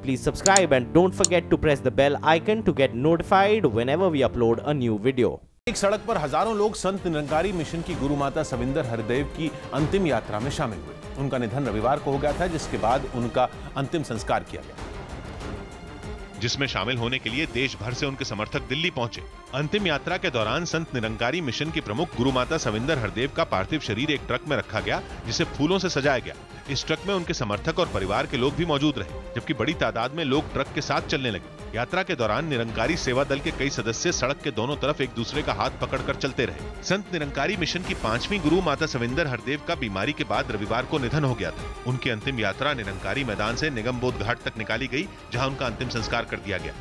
please subscribe and don't forget to press the bell icon to get notified whenever we upload a new video. एक सड़क पर हजारों लोग Sant Nirankari mission की गुरु माता सविंदर हरदेव की अंतिम यात्रा में शामिल हुए। उनका निधन रविवार को हो गया था, जिसके बाद उनका अंतिम संस्कार किया गया, जिसमें शामिल होने के लिए देश भर से उनके समर्थक दिल्ली पहुंचे। अंतिम यात्रा के दौरान संत निरंकारी मिशन की प्रमुख गुरु माता सविंदर हरदेव का पार्थिव शरीर एक ट्रक में रखा गया, जिसे फूलों से सजाया गया। इस ट्रक में उनके समर्थक और परिवार के लोग भी मौजूद रहे, जबकि बड़ी तादाद में लोग ट्रक के साथ चलने लगे। यात्रा के दौरान निरंकारी सेवा दल के कई सदस्य सड़क के दोनों तरफ एक दूसरे का हाथ पकड़कर चलते रहे। संत निरंकारी मिशन की 5वीं गुरु माता सविंदर हरदेव का बीमारी के बाद रविवार को निधन हो गया था। उनकी अंतिम यात्रा निरंकारी मैदान से निगमबोध घाट तक निकाली गई, जहां उनका अंतिम संस्कार कर दिया गया।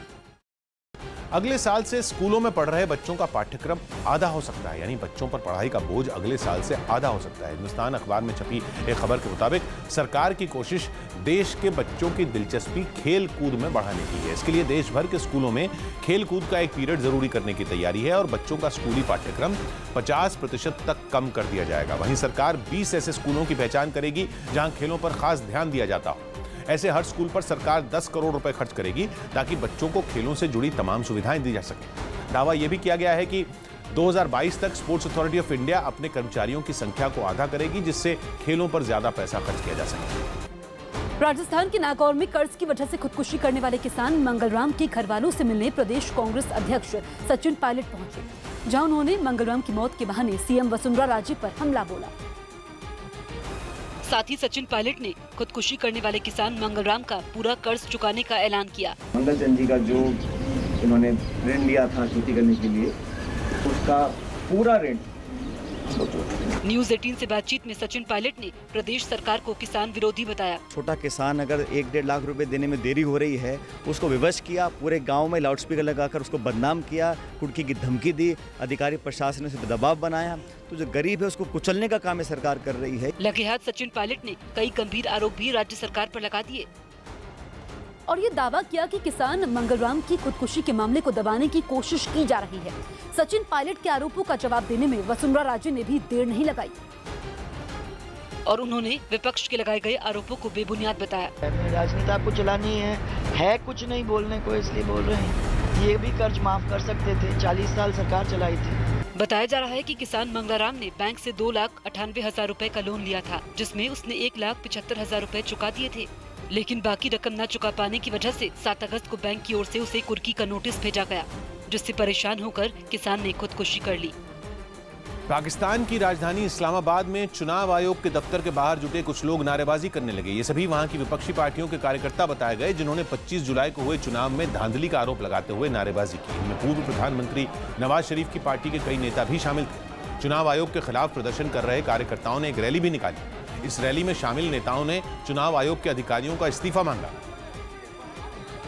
अगले साल से स्कूलों में पढ़ रहे बच्चों का पाठ्यक्रम आधा हो सकता है, यानी बच्चों पर पढ़ाई का बोझ अगले साल से आधा हो सकता है। हिंदुस्तान अखबार में छपी एक खबर के मुताबिक सरकार की कोशिश देश के बच्चों की दिलचस्पी खेल कूद में बढ़ाने की है। इसके लिए देश भर के स्कूलों में खेल कूद का एक पीरियड जरूरी करने की तैयारी है और बच्चों का स्कूली पाठ्यक्रम 50% तक कम कर दिया जाएगा। वहीं सरकार 20 ऐसे स्कूलों की पहचान करेगी जहां खेलों पर खास ध्यान दिया जाता हो। ऐसे हर स्कूल पर सरकार 10 करोड़ रुपए खर्च करेगी ताकि बच्चों को खेलों से जुड़ी तमाम सुविधाएं दी जा सके। दावा यह भी किया गया है कि 2022 तक स्पोर्ट्स अथॉरिटी ऑफ इंडिया अपने कर्मचारियों की संख्या को आधा करेगी, जिससे खेलों पर ज्यादा पैसा खर्च किया जा सके। राजस्थान के नागौर में कर्ज की वजह से खुदकुशी करने वाले किसान मंगलराम के घर वालों से मिलने प्रदेश कांग्रेस अध्यक्ष सचिन पायलट पहुंचे, जहां उन्होंने मंगलराम की मौत के बहाने सीएम वसुंधरा राजे पर हमला बोला। साथ ही सचिन पायलट ने खुदकुशी करने वाले किसान मंगलराम का पूरा कर्ज चुकाने का ऐलान किया। मंगल चंद जी का जो इन्होंने ऋण लिया था खेती करने के लिए, उसका पूरा ऋण। न्यूज़ 18 से बातचीत में सचिन पायलट ने प्रदेश सरकार को किसान विरोधी बताया। छोटा किसान अगर 1-1.5 लाख रुपए देने में देरी हो रही है, उसको विवश किया, पूरे गांव में लाउडस्पीकर लगाकर उसको बदनाम किया, कुर्की की धमकी दी, अधिकारी प्रशासन ने उसे दबाव बनाया। तो जो गरीब है उसको कुचलने का काम सरकार कर रही है। लगे हाथ सचिन पायलट ने कई गंभीर आरोप भी राज्य सरकार पर लगा दिए और ये दावा किया कि किसान मंगलराम की खुदकुशी के मामले को दबाने की कोशिश की जा रही है। सचिन पायलट के आरोपों का जवाब देने में वसुंधरा राजे ने भी देर नहीं लगाई और उन्होंने विपक्ष के लगाए गए आरोपों को बेबुनियाद बताया। राजनीति आपको चलानी है कुछ नहीं बोलने को, इसलिए बोल रहे हैं। ये भी कर्ज माफ कर सकते थे, 40 साल सरकार चलाई थी। बताया जा रहा है कि किसान मंगलाराम ने बैंक से 2,98,000 रुपए का लोन लिया था, जिसमें उसने 1,75,000 रुपए चुका दिए थे, लेकिन बाकी रकम न चुका पाने की वजह से 7 अगस्त को बैंक की ओर से उसे कुर्की का नोटिस भेजा गया, जिससे परेशान होकर किसान ने खुदकुशी कर ली। पाकिस्तान की राजधानी इस्लामाबाद में चुनाव आयोग के दफ्तर के बाहर जुटे कुछ लोग नारेबाजी करने लगे। ये सभी वहां की विपक्षी पार्टियों के कार्यकर्ता बताए गए, जिन्होंने 25 जुलाई को हुए चुनाव में धांधली का आरोप लगाते हुए नारेबाजी की। इनमें पूर्व प्रधानमंत्री नवाज शरीफ की पार्टी के कई नेता भी शामिल थे। चुनाव आयोग के खिलाफ प्रदर्शन कर रहे कार्यकर्ताओं ने एक रैली भी निकाली। इस रैली में शामिल नेताओं ने चुनाव आयोग के अधिकारियों का इस्तीफा मांगा।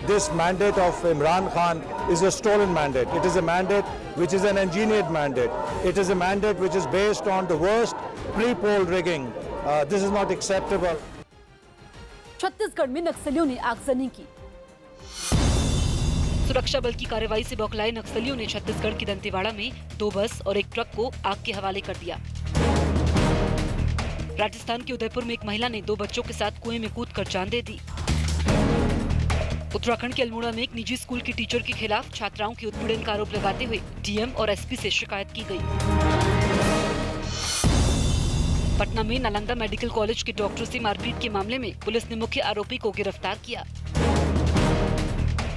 This mandate of Imran Khan is a stolen mandate. It is a mandate which is an engineered mandate. It is a mandate which is based on the worst pre-poll rigging. This is not acceptable. Chhattisgarh में नक्सलियों ने आगजनी की। सुरक्षा बल की कार्रवाई से बौखलाए नक्सलियों ने छत्तीसगढ़ की दंतेवाड़ा में 2 बस और एक ट्रक को आग के हवाले कर दिया। राजस्थान के उदयपुर में एक महिला ने 2 बच्चों के साथ कुएं में कूदकर जान दे दी। उत्तराखंड के अल्मोड़ा में एक निजी स्कूल की टीचर के खिलाफ छात्राओं के उत्पीड़न का आरोप लगाते हुए डीएम और एसपी से शिकायत की गई। पटना में नालंदा मेडिकल कॉलेज के डॉक्टर से मारपीट के मामले में पुलिस ने मुख्य आरोपी को गिरफ्तार किया।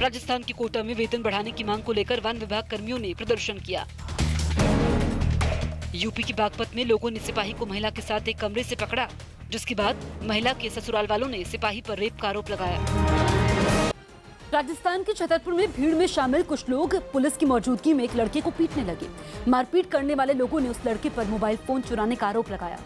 राजस्थान के कोटा में वेतन बढ़ाने की मांग को लेकर वन विभाग कर्मियों ने प्रदर्शन किया। यूपी के बागपत में लोगों ने सिपाही को महिला के साथ एक कमरे से पकड़ा, जिसके बाद महिला के ससुराल वालों ने सिपाही पर रेप का आरोप लगाया। राजस्थान के छतरपुर में भीड़ में शामिल कुछ लोग पुलिस की मौजूदगी में एक लड़के को पीटने लगे। मारपीट करने वाले लोगों ने उस लड़के पर मोबाइल फोन चुराने का आरोप लगाया,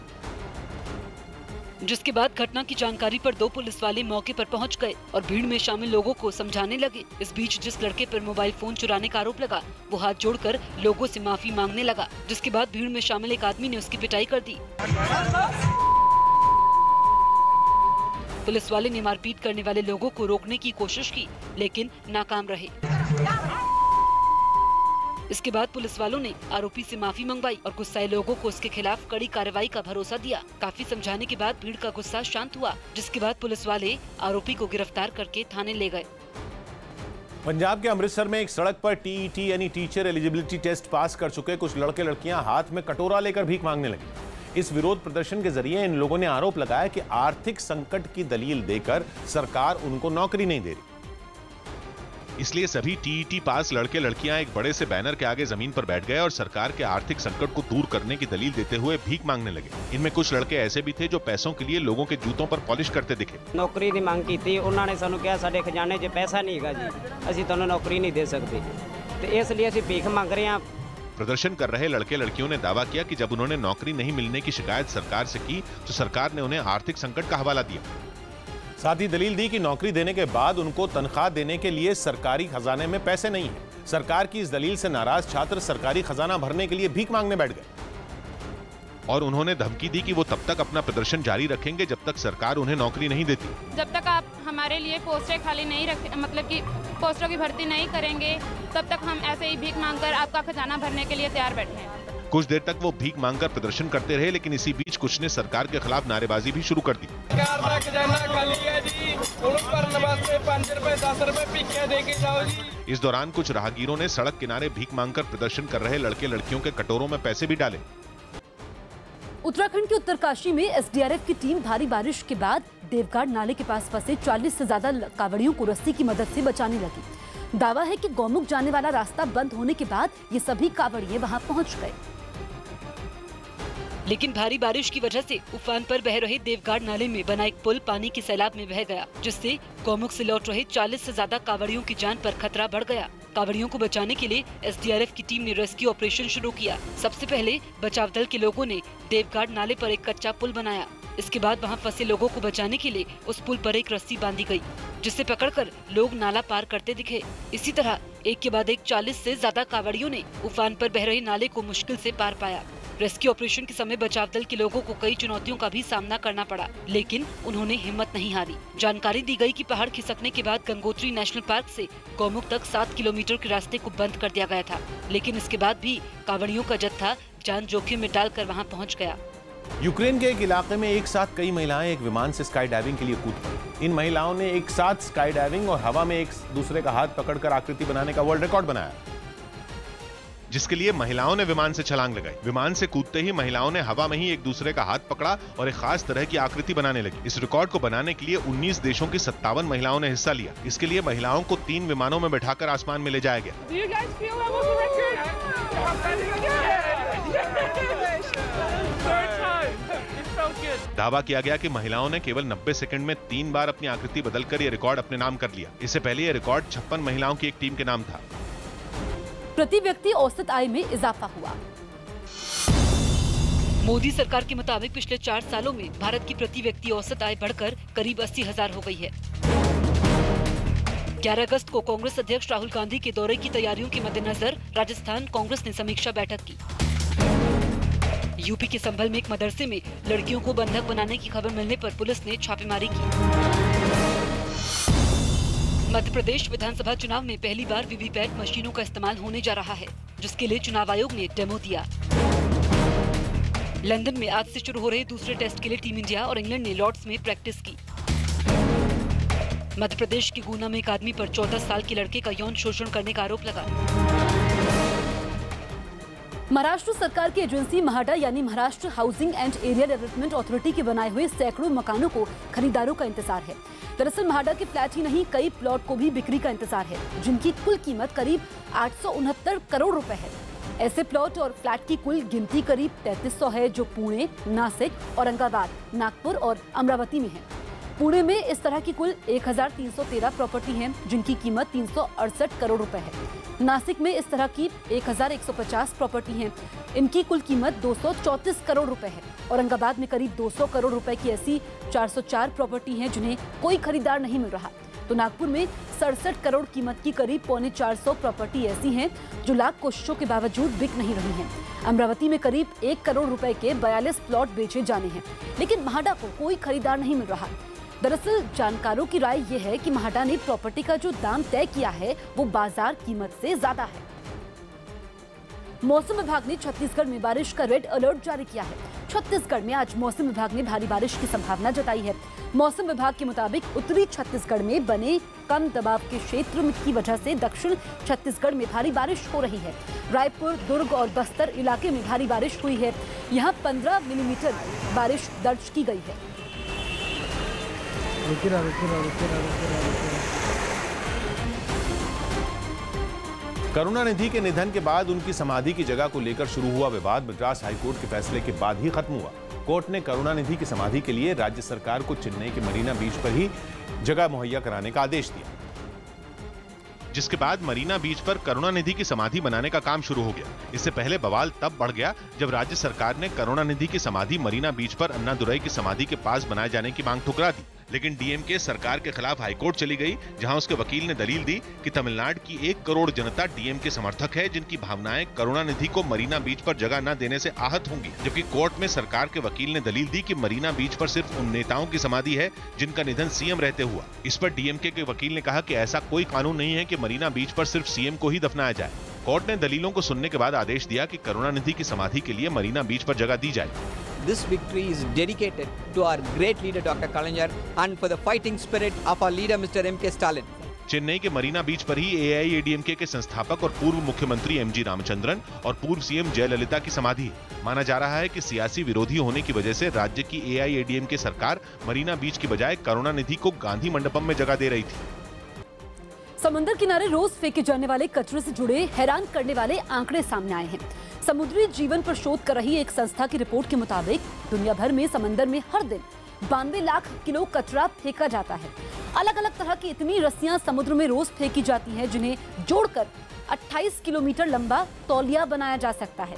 जिसके बाद घटना की जानकारी पर 2 पुलिस वाले मौके पर पहुंच गए और भीड़ में शामिल लोगों को समझाने लगे। इस बीच जिस लड़के पर मोबाइल फोन चुराने का आरोप लगा, वो हाथ जोड़कर लोगों से माफी मांगने लगा, जिसके बाद भीड़ में शामिल एक आदमी ने उसकी पिटाई कर दी। पुलिस वाले ने मारपीट करने वाले लोगों को रोकने की कोशिश की, लेकिन नाकाम रहे। इसके बाद पुलिस वालों ने आरोपी से माफी मंगवाई और गुस्साए लोगों को उसके खिलाफ कड़ी कार्रवाई का भरोसा दिया। काफी समझाने के बाद भीड़ का गुस्सा शांत हुआ, जिसके बाद पुलिस वाले आरोपी को गिरफ्तार करके थाने ले गए। पंजाब के अमृतसर में एक सड़क पर टीईटी यानी टीचर एलिजिबिलिटी टेस्ट पास कर चुके कुछ लड़के लड़कियां हाथ में कटोरा लेकर भीख मांगने लगे। इस विरोध प्रदर्शन के जरिए इन लोगों ने आरोप लगाया कि आर्थिक संकट की दलील देकर सरकार उनको नौकरी नहीं दे रही। इसलिए सभी टीईटी पास लड़के लड़कियां एक बड़े से बैनर के आगे जमीन पर बैठ गए और सरकार के आर्थिक संकट को दूर करने की दलील देते हुए भीख मांगने लगे। इनमें कुछ लड़के ऐसे भी थे जो पैसों के लिए लोगों के जूतों पर पॉलिश करते दिखे। नौकरी की मांग की थी, उन्होंने सानू कहा साडे खजाने 'च पैसा नहीं है जी, असीं तुहानूं नौकरी नहीं दे सकते, तो इसलिए असीं भीख मांग रहे हैं। प्रदर्शन कर रहे लड़के लड़कियों ने दावा किया कि जब उन्होंने नौकरी नहीं मिलने की शिकायत सरकार से की तो सरकार ने उन्हें आर्थिक संकट का हवाला दिया। साथ ही दलील दी कि नौकरी देने के बाद उनको तनख्वाह देने के लिए सरकारी खजाने में पैसे नहीं है। सरकार की इस दलील से नाराज छात्र सरकारी खजाना भरने के लिए भीख मांगने बैठ गए और उन्होंने धमकी दी कि वो तब तक अपना प्रदर्शन जारी रखेंगे जब तक सरकार उन्हें नौकरी नहीं देती। जब तक आप हमारे लिए पोस्टें खाली नहीं रखें, मतलब कि पोस्टों की भर्ती नहीं करेंगे, तब तक हम ऐसे ही भीख मांगकर आपका खजाना भरने के लिए तैयार बैठे हैं। कुछ देर तक वो भीख मांगकर प्रदर्शन करते रहे, लेकिन इसी बीच कुछ ने सरकार के खिलाफ नारेबाजी भी शुरू कर दी। इस दौरान कुछ राहगीरों ने सड़क किनारे भीख मांगकर प्रदर्शन कर रहे लड़के लड़कियों के कटोरों में पैसे भी डाले। उत्तराखंड के उत्तरकाशी में एसडीआरएफ की टीम भारी बारिश के बाद देवघाट नाले के पास फंसे 40 से ज्यादा कांवड़ियों को रस्सी की मदद से बचाने लगी। दावा है कि गौमुख जाने वाला रास्ता बंद होने के बाद ये सभी कांवड़िए वहां पहुंच गए, लेकिन भारी बारिश की वजह से उफान पर बह रहे देवघाट नाले में बना एक पुल पानी के सैलाब में बह गया, जिससे गौमुख से लौट रहे 40 से ज्यादा कांवड़ियों की जान पर खतरा बढ़ गया। कांवड़ियों को बचाने के लिए एसडीआरएफ की टीम ने रेस्क्यू ऑपरेशन शुरू किया। सबसे पहले बचाव दल के लोगों ने देवघाट नाले पर एक कच्चा पुल बनाया। इसके बाद वहां फंसे लोगों को बचाने के लिए उस पुल पर एक रस्सी बांधी गई, जिसे पकड़कर लोग नाला पार करते दिखे। इसी तरह एक के बाद एक 40 से ज्यादा कांवड़ियों ने उफान पर बह रहे नाले को मुश्किल से पार पाया। रेस्क्यू ऑपरेशन के समय बचाव दल के लोगों को कई चुनौतियों का भी सामना करना पड़ा, लेकिन उन्होंने हिम्मत नहीं हारी। जानकारी दी गई कि पहाड़ खिसकने के बाद गंगोत्री नेशनल पार्क से गौमुख तक 7 किलोमीटर के रास्ते को बंद कर दिया गया था, लेकिन इसके बाद भी कांवड़ियों का जत्था जान जोखिम में डालकर वहां पहुंच गया। यूक्रेन के एक इलाके में एक साथ कई महिलाएं एक विमान से स्काई डाइविंग के लिए कूद पड़ी। इन महिलाओं ने एक साथ स्काई डाइविंग और हवा में एक दूसरे का हाथ पकड़कर आकृति बनाने का वर्ल्ड रिकॉर्ड बनाया, जिसके लिए महिलाओं ने विमान से छलांग लगाई। विमान से कूदते ही महिलाओं ने हवा में ही एक दूसरे का हाथ पकड़ा और एक खास तरह की आकृति बनाने लगी। इस रिकॉर्ड को बनाने के लिए 19 देशों की 57 महिलाओं ने हिस्सा लिया। इसके लिए महिलाओं को 3 विमानों में बैठाकर आसमान में ले जाया गया। दावा किया गया कि महिलाओं ने केवल 90 सेकंड में 3 बार अपनी आकृति बदलकर यह रिकॉर्ड अपने नाम कर लिया। इससे पहले यह रिकॉर्ड 56 महिलाओं की एक टीम के नाम था। प्रति व्यक्ति औसत आय में इजाफा हुआ। मोदी सरकार के मुताबिक पिछले 4 सालों में भारत की प्रति व्यक्ति औसत आय बढ़कर करीब 80,000 हो गई है। 11 अगस्त को कांग्रेस अध्यक्ष राहुल गांधी के दौरे की तैयारियों के मद्देनजर राजस्थान कांग्रेस ने समीक्षा बैठक की। यूपी के संभल में एक मदरसे में लड़कियों को बंधक बनाने की खबर मिलने पर पुलिस ने छापेमारी की। मध्य प्रदेश विधानसभा चुनाव में पहली बार वीवीपैट मशीनों का इस्तेमाल होने जा रहा है, जिसके लिए चुनाव आयोग ने डेमो दिया। लंदन में आज से शुरू हो रहे दूसरे टेस्ट के लिए टीम इंडिया और इंग्लैंड ने लॉर्ड्स में प्रैक्टिस की। मध्य प्रदेश के गुना में एक आदमी पर 14 साल के लड़के का यौन शोषण करने का आरोप लगा। महाराष्ट्र सरकार की एजेंसी महाडा यानी Maharashtra housing and area development authority के बनाए हुए सैकड़ों मकानों को खरीदारों का इंतजार है। दरअसल महाडा के फ्लैट ही नहीं, कई प्लॉट को भी बिक्री का इंतजार है, जिनकी कुल कीमत करीब 869 करोड़ रुपए है। ऐसे प्लॉट और फ्लैट की कुल गिनती करीब 3300 है, जो पुणे, नासिक, औरंगाबाद, नागपुर और अमरावती में है। पुणे में इस तरह की कुल 1313 प्रॉपर्टी हैं, जिनकी कीमत 368 करोड़ रुपए है। नासिक में इस तरह की 1150 प्रॉपर्टी हैं, इनकी कुल कीमत 234 करोड़ रुपए है। औरंगाबाद में करीब 200 करोड़ रुपए की ऐसी 404 प्रॉपर्टी हैं, जिन्हें कोई खरीदार नहीं मिल रहा। तो नागपुर में 67 करोड़ कीमत की करीब 425 प्रॉपर्टी ऐसी हैं, जो लाख कोशिशों के बावजूद बिक नहीं रही हैं। अमरावती में करीब 1 करोड़ रुपए के 42 प्लॉट बेचे जाने हैं, लेकिन महाडा को कोई खरीदार नहीं मिल रहा। दरअसल जानकारों की राय यह है कि महाडा ने प्रॉपर्टी का जो दाम तय किया है वो बाजार कीमत से ज्यादा है। मौसम विभाग ने छत्तीसगढ़ में बारिश का रेड अलर्ट जारी किया है। छत्तीसगढ़ में आज मौसम विभाग ने भारी बारिश की संभावना जताई है। मौसम विभाग के मुताबिक उत्तरी छत्तीसगढ़ में बने कम दबाव के क्षेत्र की वजह से दक्षिण छत्तीसगढ़ में भारी बारिश हो रही है। रायपुर, दुर्ग और बस्तर इलाके में भारी बारिश हुई है। यहाँ 15 मिलीमीटर बारिश दर्ज की गई है। करुणानिधि के निधन के बाद उनकी समाधि की जगह को लेकर शुरू हुआ विवाद मद्रास हाईकोर्ट के फैसले के बाद ही खत्म हुआ। कोर्ट ने करुणानिधि की समाधि के लिए राज्य सरकार को चेन्नई के मरीना बीच पर ही जगह मुहैया कराने का आदेश दिया, जिसके बाद मरीना बीच पर करुणानिधि की समाधि बनाने का काम शुरू हो गया। इससे पहले बवाल तब बढ़ गया जब राज्य सरकार ने करुणानिधि की समाधि मरीना बीच पर अन्नादुरई की समाधि के पास बनाए जाने की मांग ठुकरा दी। लेकिन डीएमके सरकार के खिलाफ हाईकोर्ट चली गई, जहां उसके वकील ने दलील दी कि तमिलनाडु की 1 करोड़ जनता डीएमके समर्थक है, जिनकी भावनाएं करुणानिधि को मरीना बीच पर जगह न देने से आहत होंगी। जबकि कोर्ट में सरकार के वकील ने दलील दी कि मरीना बीच पर सिर्फ उन नेताओं की समाधि है जिनका निधन सीएम रहते हुआ। इस पर डीएमके के वकील ने कहा कि ऐसा कोई कानून नहीं है कि मरीना बीच पर सिर्फ सीएम को ही दफनाया जाए। कोर्ट ने दलीलों को सुनने के बाद आदेश दिया कि करुणानिधि की समाधि के लिए मरीना बीच पर जगह दी जाए। This victory is dedicated to our great leader Dr. Kalaignar and for the fighting spirit of our leader Mr. M.K. Stalin. Chennai के मरीना बीच पर ही एआईएडीएमके के संस्थापक और पूर्व मुख्यमंत्री एमजी रामचंद्रन और पूर्व सीएम जयललिता की समाधि है। माना जा रहा है कि सियासी विरोधी होने की वजह से राज्य की एआईएडीएमके सरकार मरीना बीच की बजाय करुणानिधि को गांधी मंडपम में जगह दे रही थी। समंदर किनारे रोज फेंके जाने वाले कचरे से जुड़े हैरान करने वाले आंकड़े सामने आए हैं। समुद्री जीवन पर शोध कर रही एक संस्था की रिपोर्ट के मुताबिक दुनिया भर में समंदर में हर दिन 92 लाख किलो कचरा फेंका जाता है। अलग अलग तरह की इतनी रस्सियां समुद्र में रोज फेंकी जाती हैं, जिन्हें जोड़कर 28 किलोमीटर लंबा तौलिया बनाया जा सकता है।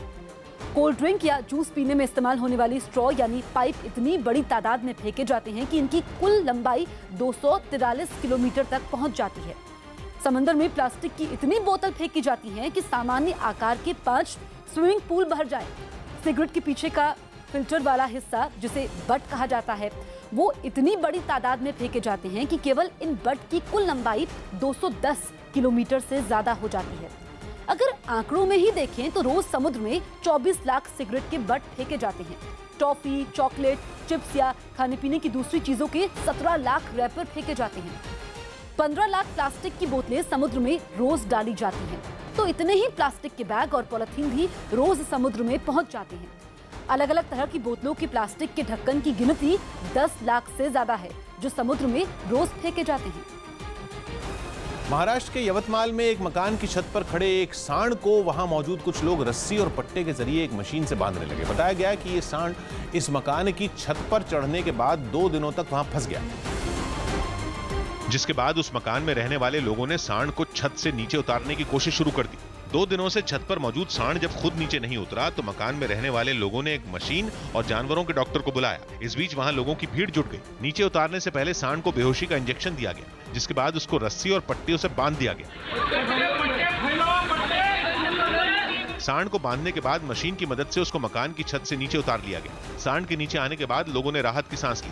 कोल्ड ड्रिंक या जूस पीने में इस्तेमाल होने वाली स्ट्रॉ यानी पाइप इतनी बड़ी तादाद में फेंके जाते हैं कि इनकी कुल लंबाई 243 किलोमीटर तक पहुंच जाती है। समंदर में प्लास्टिक की इतनी बोतल फेंकी जाती है कि सामान्य आकार के 5 स्विमिंग पूल भर जाए। सिगरेट के पीछे का फिल्टर वाला हिस्सा, जिसे बट कहा जाता है, वो इतनी बड़ी तादाद में फेंके जाते हैं कि केवल इन बट की कुल लंबाई 210 किलोमीटर से ज्यादा हो जाती है। अगर आंकड़ों में ही देखें तो रोज समुद्र में 24 लाख सिगरेट के बट फेंके जाते हैं। टॉफी, चॉकलेट, चिप्स या खाने पीने की दूसरी चीजों के 17 लाख रैपर फेंके जाते हैं। 15 लाख प्लास्टिक की बोतलें समुद्र में रोज डाली जाती हैं। तो इतने ही प्लास्टिक के बैग और पॉलिथीन भी रोज समुद्र में पहुंच जाते हैं। अलग अलग तरह की बोतलों के प्लास्टिक के ढक्कन की गिनती 10 लाख से ज्यादा है, जो समुद्र में रोज फेंके जाते हैं। महाराष्ट्र के यवतमाल में एक मकान की छत पर खड़े एक सांड को वहां मौजूद कुछ लोग रस्सी और पट्टे के जरिए एक मशीन से बांधने लगे। बताया गया कि ये सांड इस मकान की छत पर चढ़ने के बाद 2 दिनों तक वहां फंस गया, जिसके बाद उस मकान में रहने वाले लोगों ने सांड को छत से नीचे उतारने की कोशिश शुरू कर दी। 2 दिनों से छत पर मौजूद सांड जब खुद नीचे नहीं उतरा तो मकान में रहने वाले लोगों ने एक मशीन और जानवरों के डॉक्टर को बुलाया। इस बीच वहां लोगों की भीड़ जुट गई। नीचे उतारने से पहले सांड को बेहोशी का इंजेक्शन दिया गया, जिसके बाद उसको रस्सी और पट्टियों से बांध दिया गया। सांड को बांधने के बाद मशीन की मदद से उसको मकान की छत से नीचे उतार लिया गया। सांड के नीचे आने के बाद लोगों ने राहत की सांस ली।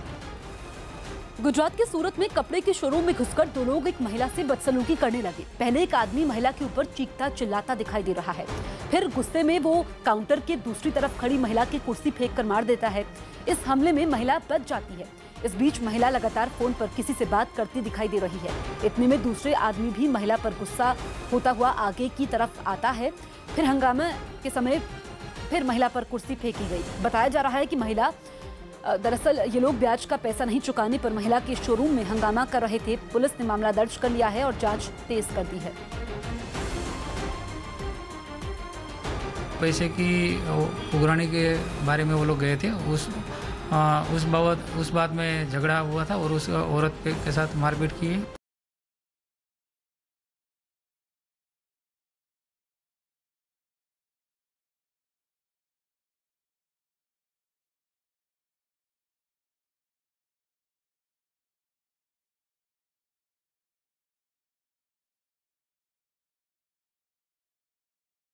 गुजरात के सूरत में कपड़े के शोरूम में घुसकर 2 लोग एक महिला से बदसलूकी करने लगे। पहले एक आदमी महिला के ऊपर चीखता चिल्लाता दिखाई दे रहा है, फिर गुस्से में वो काउंटर के दूसरी तरफ खड़ी महिला की कुर्सी फेंक कर मार देता है। इस हमले में महिला बच जाती है। इस बीच महिला लगातार फोन पर किसी से बात करती दिखाई दे रही है। इतने में दूसरे आदमी भी महिला पर गुस्सा होता हुआ आगे की तरफ आता है। फिर हंगामे के समय फिर महिला पर कुर्सी फेंकी गई। बताया जा रहा है कि महिला दरअसल ये लोग ब्याज का पैसा नहीं चुकाने पर महिला के शोरूम में हंगामा कर रहे थे। पुलिस ने मामला दर्ज कर लिया है और जांच तेज कर दी है। पैसे की उगराने के बारे में वो लोग गए थे। उस बात में झगड़ा हुआ था और उस औरत के साथ मारपीट की है।